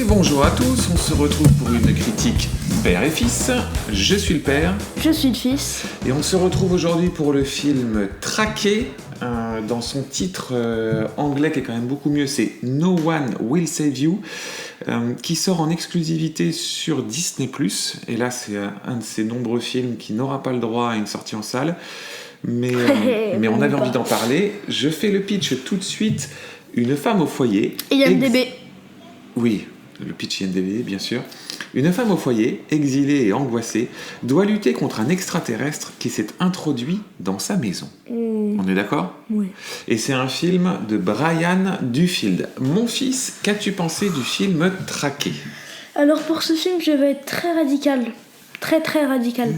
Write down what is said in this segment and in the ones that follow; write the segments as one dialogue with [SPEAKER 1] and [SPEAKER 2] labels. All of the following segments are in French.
[SPEAKER 1] Et bonjour à tous, on se retrouve pour une critique père et fils. Je suis le père.
[SPEAKER 2] Je suis le fils.
[SPEAKER 1] Et on se retrouve aujourd'hui pour le film Traqué. Dans son titre anglais qui est quand même beaucoup mieux, c'est No One Will Save You, qui sort en exclusivité sur Disney+. Et là, c'est un de ces nombreux films qui n'aura pas le droit à une sortie en salle. Mais on avait envie d'en parler. Je fais le pitch tout de suite. Une femme au foyer...
[SPEAKER 2] IMDb.
[SPEAKER 1] Oui, le pitch IMDb, bien sûr. Une femme au foyer, exilée et angoissée, doit lutter contre un extraterrestre qui s'est introduit dans sa maison. On est d'accord ?
[SPEAKER 2] Oui.
[SPEAKER 1] Et c'est un film de Brian Duffield. Mon fils, qu'as-tu pensé du film Traqué ?
[SPEAKER 2] Alors pour ce film, je vais être très radical. Très très radical.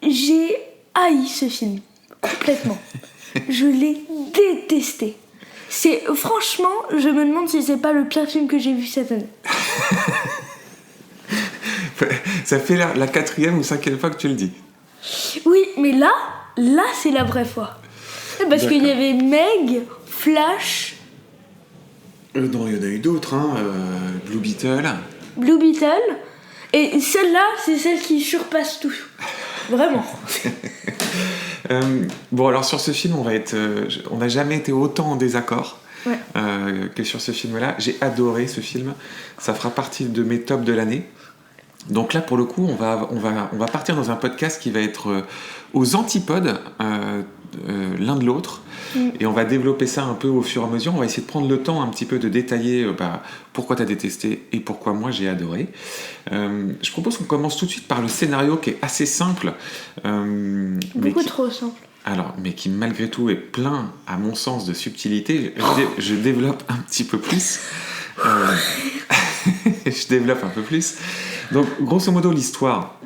[SPEAKER 2] J'ai haï ce film. Complètement. Je l'ai détesté. Franchement, je me demande si c'est pas le pire film que j'ai vu cette année.
[SPEAKER 1] Ça fait la 4e ou 5e fois que tu le dis.
[SPEAKER 2] Oui, mais là c'est la vraie fois. Parce qu'il y avait Meg, Flash...
[SPEAKER 1] Non, il y en a eu d'autres, Blue Beetle.
[SPEAKER 2] Blue Beetle. Et celle-là, c'est celle qui surpasse tout. Vraiment.
[SPEAKER 1] Bon, alors sur ce film, on n'a jamais été autant en désaccord que sur ce film-là. J'ai adoré ce film. Ça fera partie de mes tops de l'année. Donc là, pour le coup, on va partir dans un podcast qui va être aux antipodes l'un de l'autre. Et on va développer ça un peu au fur et à mesure. On va essayer de prendre le temps un petit peu de détailler pourquoi tu as détesté et pourquoi moi j'ai adoré. Je propose qu'on commence tout de suite par le scénario qui est assez simple.
[SPEAKER 2] Trop simple.
[SPEAKER 1] Alors, mais qui malgré tout est plein, à mon sens, de subtilité. Je développe un petit peu plus. Je développe un peu plus. Donc, grosso modo, l'histoire,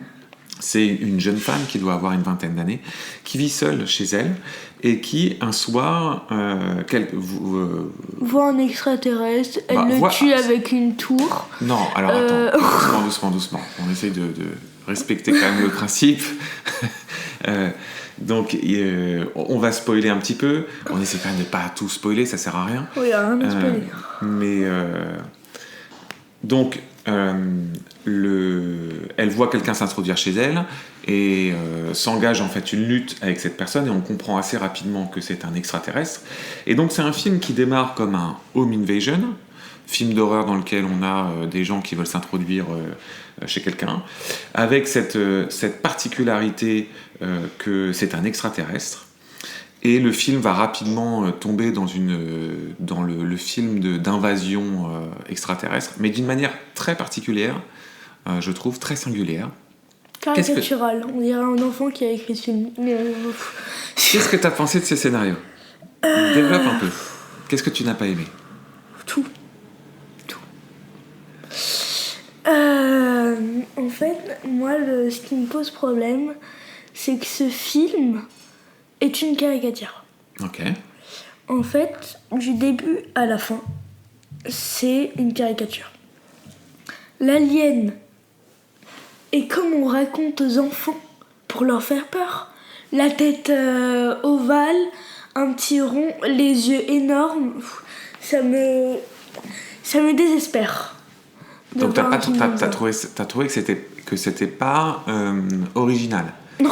[SPEAKER 1] c'est une jeune femme qui doit avoir une vingtaine d'années, qui vit seule chez elle, et qui, un soir,
[SPEAKER 2] voit un extraterrestre, elle le tue avec une tour.
[SPEAKER 1] Non, alors attends, doucement. On essaye de respecter quand même le principe. Donc, on va spoiler un petit peu. On essaie quand même de pas tout spoiler, ça sert à rien.
[SPEAKER 2] Oui, il y a rien à spoiler.
[SPEAKER 1] Mais donc, elle voit quelqu'un s'introduire chez elle et s'engage en fait une lutte avec cette personne, et on comprend assez rapidement que c'est un extraterrestre. Et donc, c'est un film qui démarre comme un home invasion, film d'horreur dans lequel on a des gens qui veulent s'introduire chez quelqu'un, avec cette particularité que c'est un extraterrestre. Et le film va rapidement tomber dans le film d'invasion extraterrestre, mais d'une manière très particulière, je trouve, très singulière.
[SPEAKER 2] Caricatural, on dirait un enfant qui a écrit ce film.
[SPEAKER 1] Qu'est-ce que tu as pensé de ce scénario ? Développe un peu. Qu'est-ce que tu n'as pas aimé ?
[SPEAKER 2] Tout. En fait, moi, ce qui me pose problème, c'est que ce film est une caricature.
[SPEAKER 1] Ok.
[SPEAKER 2] En fait, du début à la fin, c'est une caricature. L'alien est comme on raconte aux enfants pour leur faire peur. La tête ovale, un petit rond, les yeux énormes. Ça me désespère.
[SPEAKER 1] Donc t'as trouvé que c'était pas original.
[SPEAKER 2] Non.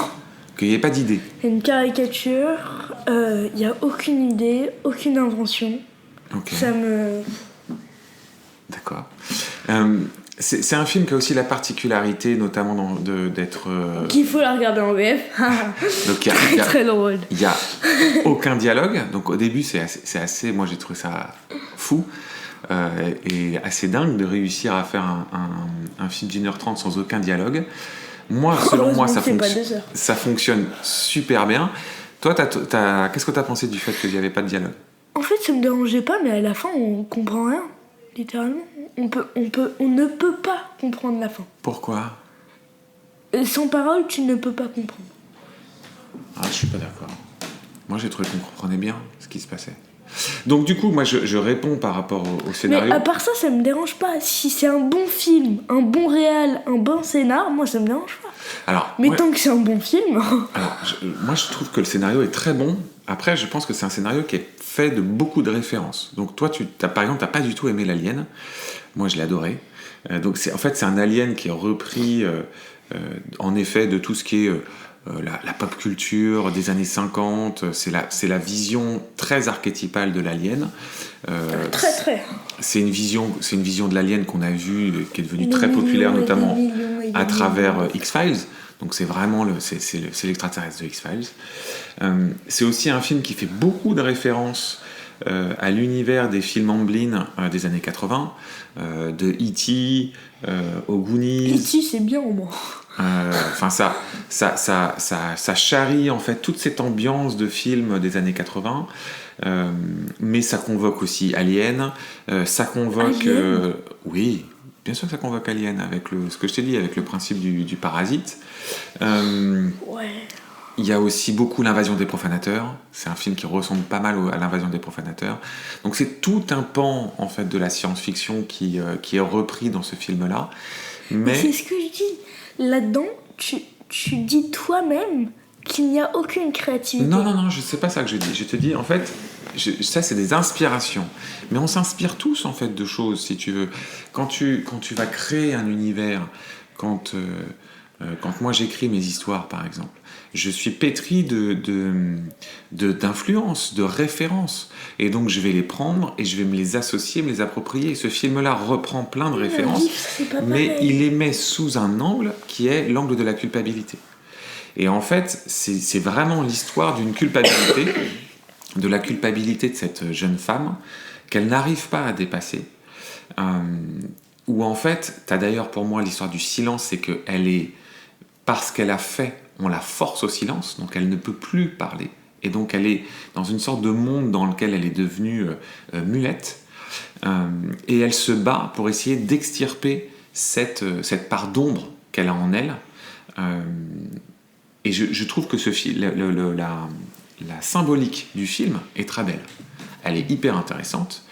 [SPEAKER 1] Qu'il n'y ait pas d'idée.
[SPEAKER 2] C'est une caricature, il n'y a aucune idée, aucune invention.
[SPEAKER 1] Ok.
[SPEAKER 2] Ça me...
[SPEAKER 1] D'accord. C'est un film qui a aussi la particularité, notamment d'être...
[SPEAKER 2] Qu'il faut la regarder en VF.
[SPEAKER 1] Donc
[SPEAKER 2] très drôle.
[SPEAKER 1] Il n'y a aucun dialogue. Donc au début, c'est assez... Moi, j'ai trouvé ça fou et assez dingue de réussir à faire un film d'1h30 sans aucun dialogue. Moi, selon moi, ça fonctionne super bien. Toi, qu'est-ce que tu as pensé du fait qu'il n'y avait pas de dialogue ?
[SPEAKER 2] En fait, ça me dérangeait pas, mais à la fin, on comprend rien. Littéralement. On ne peut pas comprendre la fin.
[SPEAKER 1] Pourquoi ?
[SPEAKER 2] Sans parole, tu ne peux pas comprendre.
[SPEAKER 1] Ah, je suis pas d'accord. Moi, j'ai trouvé qu'on comprenait bien ce qui se passait. Donc du coup, moi je réponds par rapport au scénario.
[SPEAKER 2] Mais à part ça me dérange pas. Si c'est un bon film, un bon réal, un bon scénar, moi ça me dérange pas. Mais tant que c'est un bon film...
[SPEAKER 1] Alors, moi je trouve que le scénario est très bon. Après, je pense que c'est un scénario qui est fait de beaucoup de références. Donc toi, par exemple, t'as pas du tout aimé l'Alien. Moi, je l'ai adoré. Donc c'est un Alien qui est repris, en effet, de tout ce qui est la pop culture des années 50. C'est la vision très archétypale de l'Alien.
[SPEAKER 2] Très.
[SPEAKER 1] C'est une vision de l'Alien qu'on a vue, qui est devenue très populaire, notamment à travers X-Files. Donc c'est vraiment c'est l'extraterrestre de X-Files. C'est aussi un film qui fait beaucoup de références à l'univers des films Amblin des années 80, de E.T., aux Goonies.
[SPEAKER 2] E.T. c'est bien au moins.
[SPEAKER 1] Enfin, ça charrie en fait toute cette ambiance de films des années 80, mais ça convoque aussi Alien, ça convoque...
[SPEAKER 2] Alien
[SPEAKER 1] oui, bien sûr que ça convoque Alien, avec ce que je t'ai dit, avec le principe du parasite.
[SPEAKER 2] Ouais.
[SPEAKER 1] Il y a aussi beaucoup l'Invasion des profanateurs. C'est un film qui ressemble pas mal à l'Invasion des profanateurs. Donc c'est tout un pan en fait de la science-fiction qui est repris dans ce film-là. Mais
[SPEAKER 2] c'est ce que je dis. Là-dedans, tu dis toi-même qu'il n'y a aucune créativité.
[SPEAKER 1] Non, je sais pas ça que je dis. Je te dis, en fait, ça c'est des inspirations. Mais on s'inspire tous en fait de choses, si tu veux. Quand tu vas créer un univers, quand moi j'écris mes histoires par exemple, je suis pétri d'influences, de références. Et donc je vais les prendre et je vais me les associer, me les approprier. Et ce film-là reprend plein de références, mais il les met sous un angle qui est l'angle de la culpabilité. Et en fait, c'est vraiment l'histoire d'une culpabilité, de la culpabilité de cette jeune femme qu'elle n'arrive pas à dépasser. Où en fait, tu as d'ailleurs pour moi l'histoire du silence, c'est qu'elle est, parce qu'elle a fait, on la force au silence, donc elle ne peut plus parler. Et donc elle est dans une sorte de monde dans lequel elle est devenue muette. Et elle se bat pour essayer d'extirper cette part d'ombre qu'elle a en elle. Et je trouve que la symbolique du film est très belle. Elle est hyper intéressante.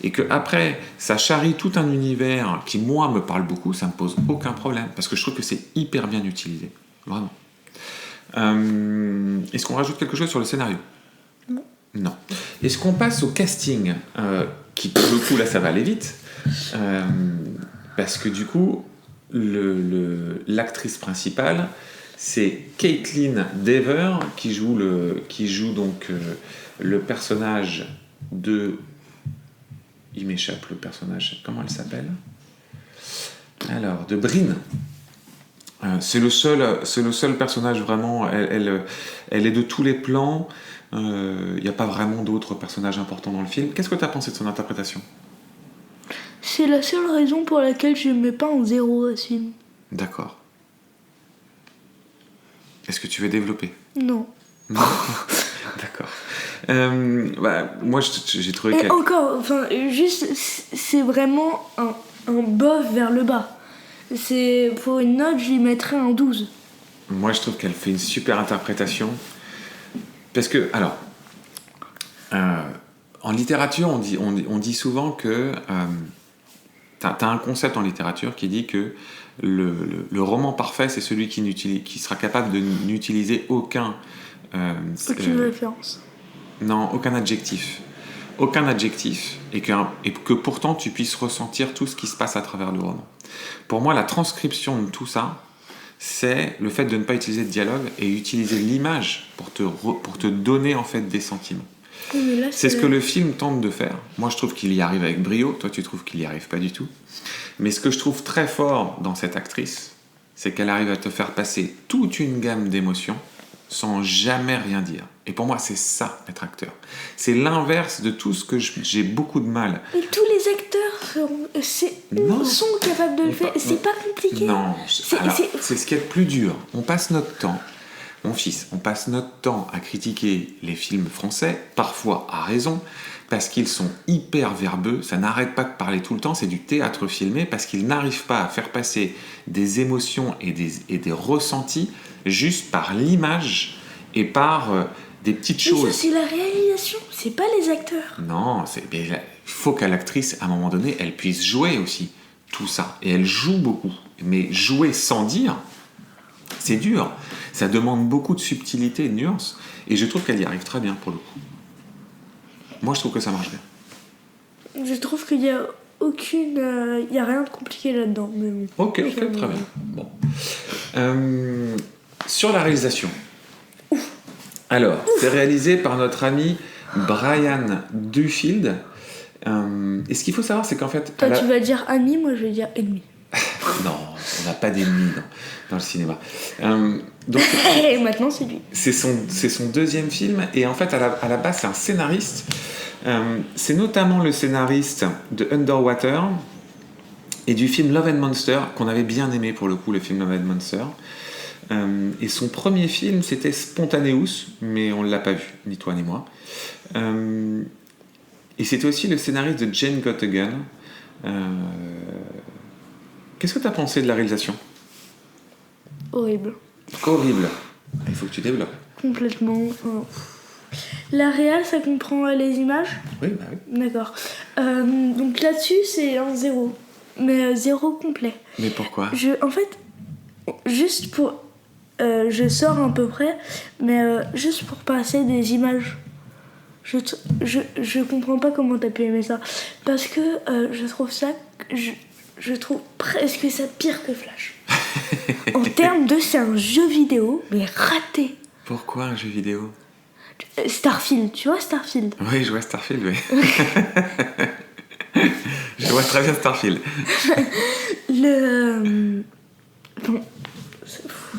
[SPEAKER 1] Et qu'après, ça charrie tout un univers qui, moi, me parle beaucoup, ça me pose aucun problème. Parce que je trouve que c'est hyper bien utilisé. Vraiment. Est-ce qu'on rajoute quelque chose sur le scénario ? Non. Est-ce qu'on passe au casting qui, pour le coup, là, ça va aller vite. Parce que du coup, l'actrice principale, c'est Caitlin Dever qui joue donc le personnage de... Il m'échappe le personnage. Comment elle s'appelle ? Alors, de Bryn. C'est le seul personnage vraiment. Elle est de tous les plans. Il n'y a pas vraiment d'autres personnages importants dans le film. Qu'est-ce que tu as pensé de son interprétation ?
[SPEAKER 2] C'est la seule raison pour laquelle je ne mets pas un 0 à ce film.
[SPEAKER 1] D'accord. Est-ce que tu veux développer ?
[SPEAKER 2] Non.
[SPEAKER 1] D'accord. Moi, j'ai trouvé
[SPEAKER 2] Et encore, juste, c'est vraiment un bof vers le bas. Pour une note, je lui mettrais un 12.
[SPEAKER 1] Moi, je trouve qu'elle fait une super interprétation. Parce que, alors, en littérature, on dit souvent que... t'as un concept en littérature qui dit que le roman parfait, c'est celui qui sera capable de n'utiliser aucune
[SPEAKER 2] référence.
[SPEAKER 1] Non, aucun adjectif. Aucun adjectif, et que pourtant tu puisses ressentir tout ce qui se passe à travers le roman. Pour moi, la transcription de tout ça, c'est le fait de ne pas utiliser de dialogue et utiliser l'image pour te donner en fait des sentiments.
[SPEAKER 2] Oui, là,
[SPEAKER 1] c'est ce que le film tente de faire. Moi, je trouve qu'il y arrive avec brio. Toi, tu trouves qu'il y arrive pas du tout. Mais ce que je trouve très fort dans cette actrice, c'est qu'elle arrive à te faire passer toute une gamme d'émotions sans jamais rien dire. Et pour moi, c'est ça, être acteur. C'est l'inverse de tout ce que j'ai beaucoup de mal.
[SPEAKER 2] Mais tous les acteurs sont capables de le faire. C'est pas compliqué.
[SPEAKER 1] Non, c'est ce qui est le plus dur. On passe notre temps, mon fils, à critiquer les films français, parfois à raison, parce qu'ils sont hyper verbeux, ça n'arrête pas de parler tout le temps, c'est du théâtre filmé, parce qu'ils n'arrivent pas à faire passer des émotions et des ressentis juste par l'image et par des petites choses.
[SPEAKER 2] Mais ça, c'est la réalisation, c'est pas les acteurs.
[SPEAKER 1] Non, il faut qu'à l'actrice, à un moment donné, elle puisse jouer aussi tout ça. Et elle joue beaucoup. Mais jouer sans dire, c'est dur. Ça demande beaucoup de subtilité et de nuance. Et je trouve qu'elle y arrive très bien pour le coup. Moi, je trouve que ça marche bien.
[SPEAKER 2] Je trouve qu'il y a aucune... il y a rien de compliqué là-dedans. Mais bon.
[SPEAKER 1] Ok, très bien. Bon. Sur la réalisation. Alors, c'est réalisé par notre ami Brian Duffield. Et ce qu'il faut savoir, c'est qu'en fait...
[SPEAKER 2] Toi, tu vas dire ami, moi, je vais dire ennemi.
[SPEAKER 1] Non, on n'a pas d'ennemis dans le cinéma. Donc,
[SPEAKER 2] Et maintenant, c'est lui.
[SPEAKER 1] c'est son deuxième film. Et en fait, à la base, c'est un scénariste. C'est notamment le scénariste de Underwater et du film Love and Monster, qu'on avait bien aimé pour le coup, le film Love and Monster. Et son premier film, c'était Spontaneous, mais on ne l'a pas vu, ni toi ni moi. Et c'était aussi le scénariste de Jane Got a Gun. Qu'est-ce que tu as pensé de la réalisation ?
[SPEAKER 2] Horrible.
[SPEAKER 1] Horrible. Il faut que tu développes.
[SPEAKER 2] Complètement. La réal, ça comprend les images ?
[SPEAKER 1] Oui, bah oui.
[SPEAKER 2] D'accord. Donc là-dessus, c'est un 0. Mais 0 complet.
[SPEAKER 1] Mais pourquoi ?
[SPEAKER 2] En fait, juste pour... je sors à peu près, mais juste pour passer des images. Je comprends pas comment t'as pu aimer ça. Parce que je trouve ça... Je trouve presque ça pire que Flash. En termes de... C'est un jeu vidéo, mais raté.
[SPEAKER 1] Pourquoi un jeu vidéo ?
[SPEAKER 2] Starfield, tu vois Starfield ?
[SPEAKER 1] Oui, je vois Starfield, oui. Je vois très bien Starfield.
[SPEAKER 2] Bon, c'est fou.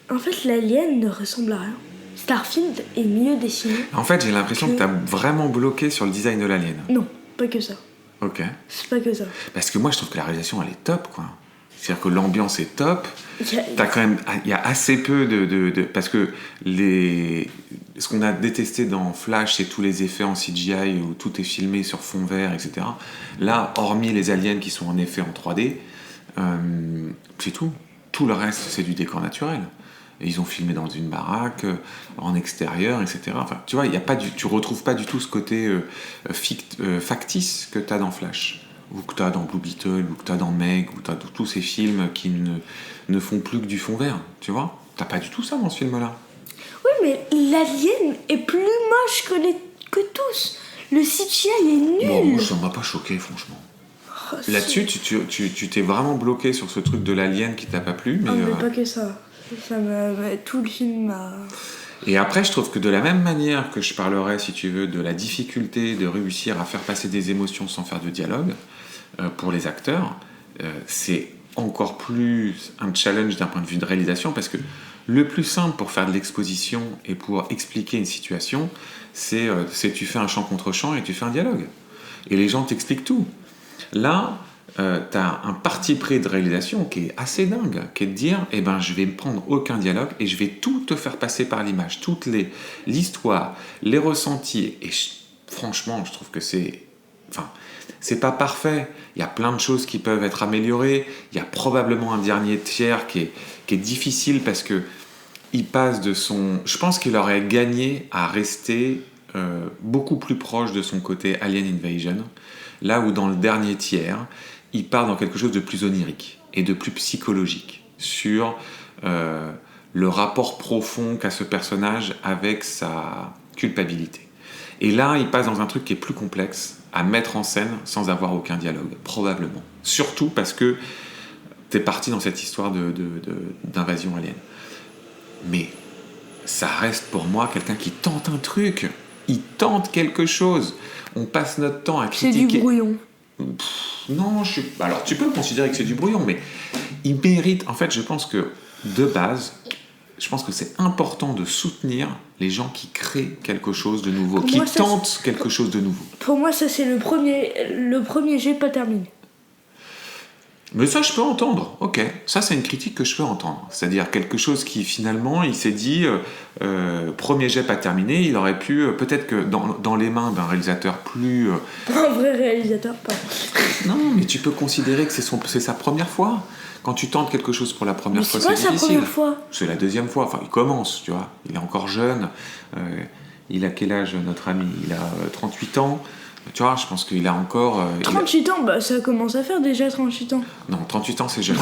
[SPEAKER 2] En fait, l'alien ne ressemble à rien. Starfield est mieux dessiné.
[SPEAKER 1] En fait, j'ai l'impression que t'as vraiment bloqué sur le design de l'alien.
[SPEAKER 2] Non, pas que ça.
[SPEAKER 1] Ok.
[SPEAKER 2] C'est pas que ça.
[SPEAKER 1] Parce que moi, je trouve que la réalisation, elle est top, quoi. C'est-à-dire que l'ambiance est top. Il y a assez peu de parce que ce qu'on a détesté dans Flash, c'est tous les effets en CGI où tout est filmé sur fond vert, etc. Là, hormis les aliens qui sont en effet en 3D, c'est tout. Tout le reste, c'est du décor naturel. Et ils ont filmé dans une baraque, en extérieur, etc. Enfin, tu vois, tu retrouves pas du tout ce côté factice que tu as dans Flash, ou que tu as dans Blue Beetle, ou que tu as dans Meg, ou tu as tous ces films qui ne font plus que du fond vert, tu vois. T'as pas du tout ça dans ce film-là.
[SPEAKER 2] Oui, mais l'alien est plus moche que tous. Le CGI est nul.
[SPEAKER 1] Bon, moi, ça m'a pas choqué, franchement.
[SPEAKER 2] Oh,
[SPEAKER 1] là-dessus, tu t'es vraiment bloqué sur ce truc de l'alien qui t'a pas plu.
[SPEAKER 2] Mais pas que ça. Tout le film m'a...
[SPEAKER 1] Et après, je trouve que de la même manière que je parlerais, si tu veux, de la difficulté de réussir à faire passer des émotions sans faire de dialogue, pour les acteurs, c'est encore plus un challenge d'un point de vue de réalisation, parce que le plus simple pour faire de l'exposition et pour expliquer une situation, c'est tu fais un champ contre champ et tu fais un dialogue. Et les gens t'expliquent tout. Là, t'as un parti pris de réalisation qui est assez dingue, qui est de dire, je vais me prendre aucun dialogue et je vais tout te faire passer par l'image, l'histoire, les ressentis. Et franchement, je trouve que c'est pas parfait. Il y a plein de choses qui peuvent être améliorées. Il y a probablement un dernier tiers qui est difficile parce que il passe de son... Je pense qu'il aurait gagné à rester beaucoup plus proche de son côté Alien Invasion, là où dans le dernier tiers, il part dans quelque chose de plus onirique et de plus psychologique sur le rapport profond qu'a ce personnage avec sa culpabilité. Et là, il passe dans un truc qui est plus complexe à mettre en scène sans avoir aucun dialogue, probablement. Surtout parce que t'es parti dans cette histoire d'invasion alien. Mais ça reste pour moi quelqu'un qui tente un truc. Il tente quelque chose. On passe notre temps à critiquer...
[SPEAKER 2] C'est du brouillon.
[SPEAKER 1] Non, alors tu peux considérer que c'est du brouillon, mais il mérite... En fait, je pense que, de base, je pense que c'est important de soutenir les gens qui créent quelque chose de nouveau, qui tentent quelque chose de nouveau.
[SPEAKER 2] Pour moi, ça, c'est le premier jet pas terminé.
[SPEAKER 1] Mais ça, je peux entendre. Ok, ça, c'est une critique que je peux entendre. C'est-à-dire quelque chose qui, finalement, il s'est dit, premier jet pas terminé, il aurait pu, peut-être que dans les mains d'un réalisateur plus...
[SPEAKER 2] Un vrai réalisateur, pas.
[SPEAKER 1] Non, mais tu peux considérer que c'est sa première fois. Quand tu tentes quelque chose pour la première fois, c'est difficile.
[SPEAKER 2] C'est pas sa première fois.
[SPEAKER 1] C'est la deuxième fois. Enfin, il commence, tu vois. Il est encore jeune. Il a quel âge, notre ami ? Il a 38 ans. Tu vois, je pense qu'il a encore...
[SPEAKER 2] 38 ans, bah ça commence à faire déjà 38 ans.
[SPEAKER 1] Non, 38 ans, c'est jeune.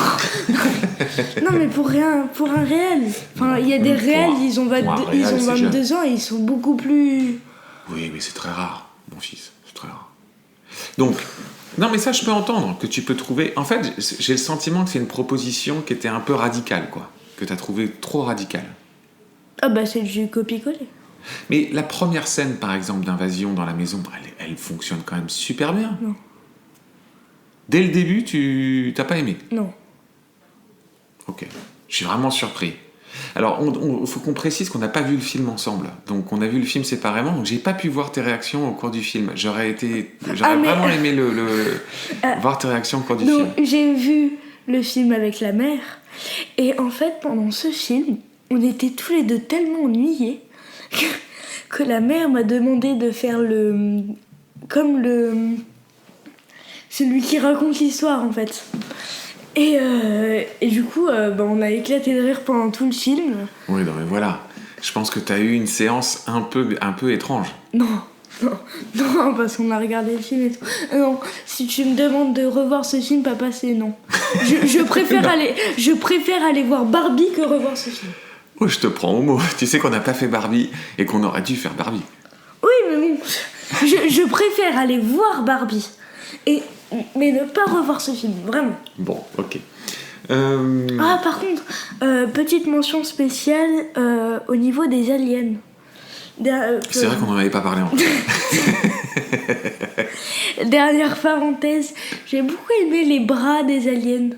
[SPEAKER 2] Non, mais pour un réel. Enfin, il y a des réels, ils ont
[SPEAKER 1] pour un réel,
[SPEAKER 2] ils ont
[SPEAKER 1] c'est
[SPEAKER 2] 22 ans et ils sont beaucoup plus...
[SPEAKER 1] Oui, mais c'est très rare, mon fils. C'est très rare. Donc, non, mais ça, je peux entendre que tu peux trouver... En fait, j'ai le sentiment que c'est une proposition qui était un peu radicale, quoi. Que tu as trouvé trop radicale.
[SPEAKER 2] Ah bah c'est du copier-coller.
[SPEAKER 1] Mais la première scène, par exemple, d'invasion dans la maison, elle fonctionne quand même super bien.
[SPEAKER 2] Non.
[SPEAKER 1] Dès le début, tu t'as pas aimé?
[SPEAKER 2] Non.
[SPEAKER 1] Ok. Je suis vraiment surpris. Alors, il faut qu'on précise qu'on n'a pas vu le film ensemble. Donc, on a vu le film séparément. Donc, j'ai pas pu voir tes réactions au cours du film. J'aurais vraiment aimé voir tes réactions au cours du film.
[SPEAKER 2] Donc, j'ai vu le film avec la mère. Et en fait, pendant ce film, on était tous les deux tellement ennuyés que la mère m'a demandé de faire celui qui raconte l'histoire, en fait. Et du coup, on a éclaté de rire pendant tout le film.
[SPEAKER 1] Oui, non, mais voilà. Je pense que tu as eu une séance un peu étrange.
[SPEAKER 2] Non, parce qu'on a regardé le film et tout. Non, si tu me demandes de revoir ce film, papa, c'est non. Je préfère aller voir Barbie que revoir ce film.
[SPEAKER 1] Oh, je te prends au mot. Tu sais qu'on n'a pas fait Barbie et qu'on aurait dû faire Barbie.
[SPEAKER 2] Oui, mais bon, je préfère aller voir Barbie. Mais ne pas revoir ce film, vraiment.
[SPEAKER 1] Bon, ok.
[SPEAKER 2] Ah, par contre, petite mention spéciale au niveau des aliens.
[SPEAKER 1] C'est vrai qu'on n'en avait pas parlé encore.
[SPEAKER 2] Dernière parenthèse, j'ai beaucoup aimé les bras des aliens.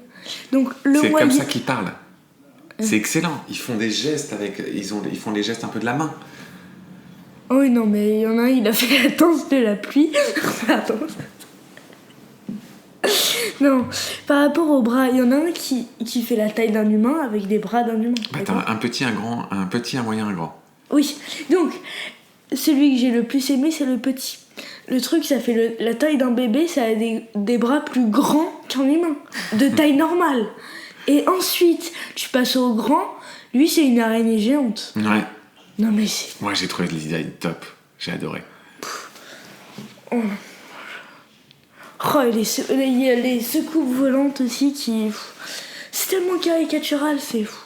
[SPEAKER 2] Donc,
[SPEAKER 1] c'est comme ça qu'ils parlent. C'est excellent. Ils font des gestes ils font des gestes un peu de la main.
[SPEAKER 2] Oh oui, non, mais il y en a un, il a fait la danse de la pluie. Pardon. Non, par rapport aux bras, il y en a un qui fait la taille d'un humain avec des bras d'un humain.
[SPEAKER 1] Attends, un petit, un grand, un petit, un moyen, un grand.
[SPEAKER 2] Oui, donc, celui que j'ai le plus aimé, c'est le petit. Le truc, ça fait la taille d'un bébé, ça a des bras plus grands qu'un humain, de taille normale. Et ensuite, tu passes au grand, lui, c'est une araignée géante.
[SPEAKER 1] Ouais.
[SPEAKER 2] Non, mais c'est...
[SPEAKER 1] Moi, j'ai trouvé le design top. J'ai adoré.
[SPEAKER 2] Oh, il y a les secoupes volantes aussi qui... C'est tellement caricatural, c'est fou.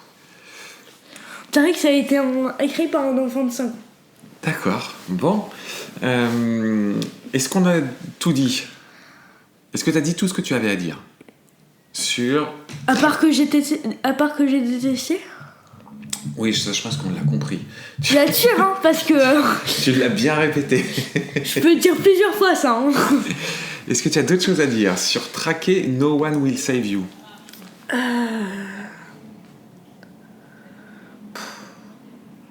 [SPEAKER 2] On dirait que ça a été écrit par un enfant de 5 ans.
[SPEAKER 1] D'accord. Bon. Est-ce qu'on a tout dit? Est-ce que tu as dit tout ce que tu avais à dire sur...
[SPEAKER 2] À part que j'ai détesté?
[SPEAKER 1] Oui, je pense qu'on l'a compris.
[SPEAKER 2] Là-dessus, hein, parce que...
[SPEAKER 1] Tu l'as bien répété.
[SPEAKER 2] Je peux dire plusieurs fois ça. Hein.
[SPEAKER 1] Est-ce que tu as d'autres choses à dire sur traquer No One Will Save You?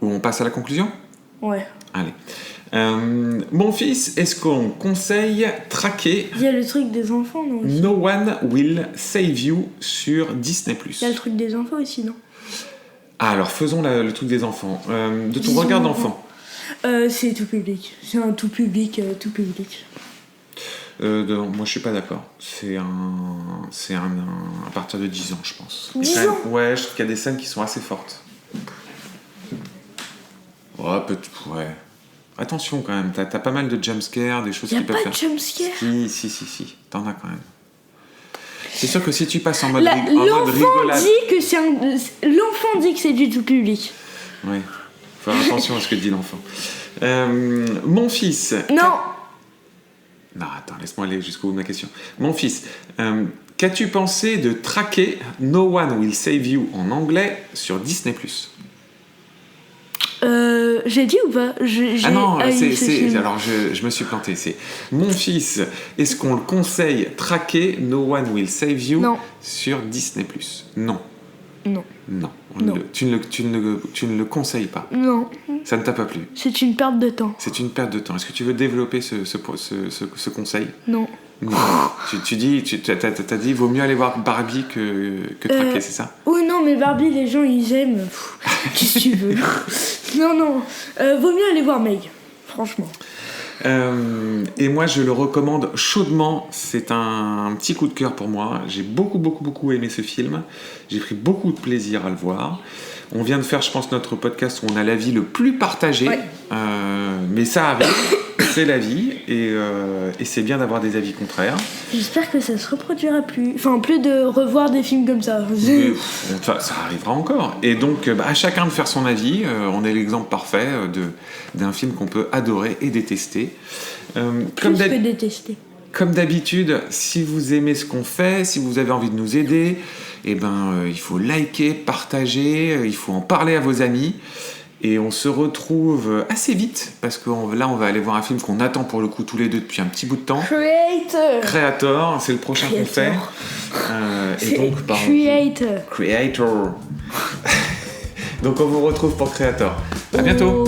[SPEAKER 1] Ou on passe à la conclusion?
[SPEAKER 2] Ouais.
[SPEAKER 1] Allez. Mon fils, est-ce qu'on conseille traquer
[SPEAKER 2] Il y a le truc des enfants, non aussi.
[SPEAKER 1] No One Will Save You sur Disney+.
[SPEAKER 2] Il y a le truc des enfants aussi, non?
[SPEAKER 1] Ah, alors faisons le truc des enfants. De ton regard d'enfant.
[SPEAKER 2] C'est tout public. C'est un tout public, tout public.
[SPEAKER 1] Moi, je suis pas d'accord. C'est à partir de 10 ans, je pense.
[SPEAKER 2] 10 ans?
[SPEAKER 1] Ouais, je trouve qu'il y a des scènes qui sont assez fortes. Ouais. Attention quand même, t'as pas mal de jumpscares, des choses qui peuvent faire.
[SPEAKER 2] Il n'y a pas de jumpscare.
[SPEAKER 1] Si, t'en as quand même. C'est sûr que si tu passes en mode rigolade...
[SPEAKER 2] L'enfant dit que c'est du tout public.
[SPEAKER 1] Oui, faut faire attention à ce que dit l'enfant. Mon fils...
[SPEAKER 2] Non.
[SPEAKER 1] Non, attends, laisse-moi aller jusqu'au bout de ma question. Mon fils, qu'as-tu pensé de traquer No One Will Save You en anglais sur Disney+?
[SPEAKER 2] J'ai dit ou pas?
[SPEAKER 1] Non, alors je me suis planté. C'est mon fils, est-ce qu'on le conseille traquer No One Will Save You sur Disney+? Non. Tu ne le conseilles pas?
[SPEAKER 2] Non.
[SPEAKER 1] Ça ne t'a pas plu?
[SPEAKER 2] C'est une perte de temps.
[SPEAKER 1] C'est une perte de temps. Est-ce que tu veux développer ce conseil?
[SPEAKER 2] Non.
[SPEAKER 1] T'as dit vaut mieux aller voir Barbie que traquer, c'est ça?
[SPEAKER 2] Oui, non, mais Barbie, les gens, ils aiment. Qu'est-ce que tu veux? Non. Vaut mieux aller voir Meg, franchement.
[SPEAKER 1] Et moi, je le recommande chaudement. C'est un petit coup de cœur pour moi. J'ai beaucoup aimé ce film. J'ai pris beaucoup de plaisir à le voir. On vient de faire, je pense, notre podcast où on a l'avis le plus partagé. Ouais. Mais ça arrive. c'est la vie et c'est bien d'avoir des avis contraires.
[SPEAKER 2] J'espère que ça se reproduira plus. Enfin, plus de revoir des films comme ça.
[SPEAKER 1] Ça arrivera encore. Et donc, à chacun de faire son avis. On est l'exemple parfait d'un film qu'on peut adorer et détester.
[SPEAKER 2] Plus que détester.
[SPEAKER 1] Comme d'habitude, si vous aimez ce qu'on fait, si vous avez envie de nous aider, il faut liker, partager, il faut en parler à vos amis. Et on se retrouve assez vite, parce que là, on va aller voir un film qu'on attend pour le coup tous les deux depuis un petit bout de temps. Creator, c'est le prochain qu'on fait.
[SPEAKER 2] Creator.
[SPEAKER 1] Donc on vous retrouve pour Creator. À bientôt.